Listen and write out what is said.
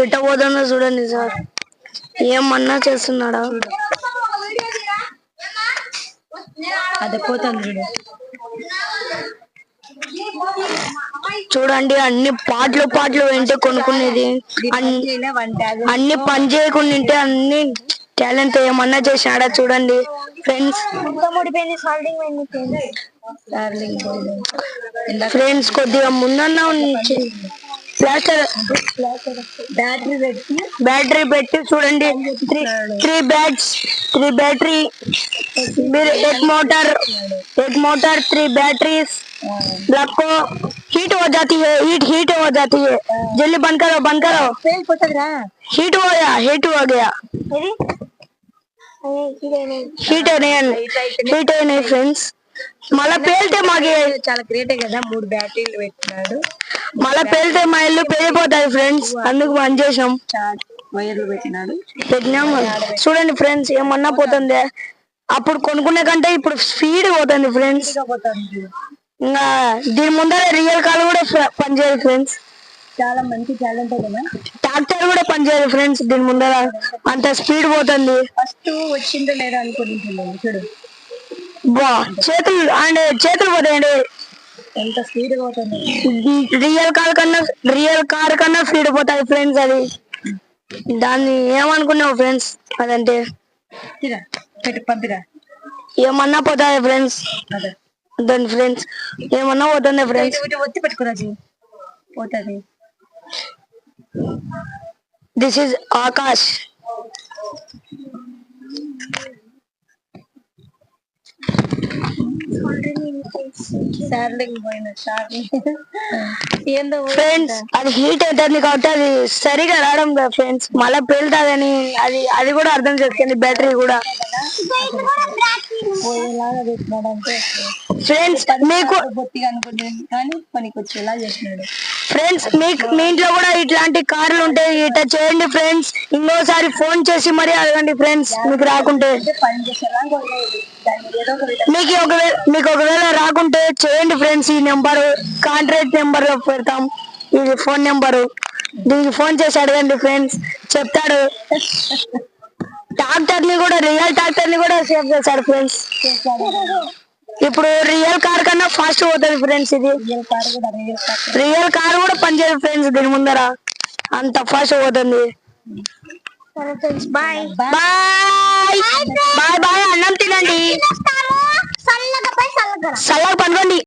ఎట్ట పోతుందో చూడండి సార్, ఏమన్నా చేస్తున్నాడా? అదే పోతుంది చూడు. చూడండి అన్ని పాటలు వింటే కొనుక్కునేది, అన్ని పని చేయకుండా అన్ని టాలెంట్ ఏమన్నా చేసినాడా చూడండి ఫ్రెండ్స్. ఫ్రెండ్స్ కొద్దిగా ముందన్నా ప్లాస్టర్ బ్యాటరీ పెట్టి చూడండి, త్రీ బ్యాటరీ, एक मोटर 3 बैटरीज को हीट हो जाती है, हीट हो जाती है। जल्दी बंद करो हीट हो गया हीट नहीं फ्रेंड्स, మళ్ళా పేలితే మాకు చాలా గ్రేటే కదా, 3 బ్యాటరీలు పెట్టినాడు. మళ్ళా పేలితే మా ఇల్లు పెరిగిపోతాయి ఫ్రెండ్స్, అందుకు బంద్ చేసాం. వైర్లు పెట్టినాము. చూడండి ఫ్రెండ్స్, ఏమన్నా పోతుంది. అప్పుడు కొనుక్కునే కంటే ఇప్పుడు స్పీడ్ పోతుంది ఫ్రెండ్స్. ఇంకా దీని ముందర రియల్ కార్ కూడా పనిచేయదు ఫ్రెండ్స్. చాలా మంచి టాలెంట్ కదా. ట్రాక్టర్ కూడా పనిచేయదు ఫ్రెండ్స్, దీని ముందర అంత స్పీడ్ పోతుంది. ఫస్ట్ వచ్చిందో లేదో అనుకుంటున్నాను చూడు. బా చేతులు పోతాయండి, ఎంత స్పీడ్ పోతుంది. రియల్ కార్ కన్నా స్పీడ్ పోతాయి ఫ్రెండ్స్. అది దాన్ని ఏమనుకున్నావు ఫ్రెండ్స్? అదంటే ఏమన్నా పోతాయి ఫ్రెండ్స్, దాని ఫ్రెండ్స్ ఏమన్నా పోతుంది ఫ్రెండ్స్. ఒత్తి పెట్టుకోరాజు పోతుంది. This is Akash. ఫ్రెండ్స్ అది హీట్ అవుతుంది కాబట్టి అది సరిగా రావడం కదా ఫ్రెండ్స్, మళ్ళీ పేలుతుందని అది కూడా అర్థం చేసుకోండి. బ్యాటరీ కూడా ఫ్రెండ్స్ మీకు ఫ్రెండ్స్ మీ ఇంట్లో కూడా ఇట్లాంటి కార్లు ఉంటే ఇట్లా చేయండి ఫ్రెండ్స్. ఇంకోసారి ఫోన్ చేసి మరీ అడగండి ఫ్రెండ్స్, మీకు రాకుంటే. మీకు ఒకవేళ రాకుంటే చేయండి ఫ్రెండ్స్. ఈ నెంబర్ కాంట్రాక్ట్ నెంబర్ లో పెడతాం, ఇది ఫోన్ నెంబరు. దీనికి ఫోన్ చేసి అడగండి ఫ్రెండ్స్, చెప్తాడు. రియల్ ట్రాక్టర్ ని కూడా సేవ్ చేశాడు ఫ్రెండ్స్. ఇప్పుడు రియల్ కార్ కన్నా ఫాస్ట్ పోతుంది ఫ్రెండ్స్. ఇది రియల్ కార్ కూడా పనిచేయదు ఫ్రెండ్స్, దీని ముందర అంత ఫాస్ట్ పోతుంది. బాయ్ బాయ్ బాయ్ బాయ్, అన్నం తినండి, చల్లగా పనుకోండి.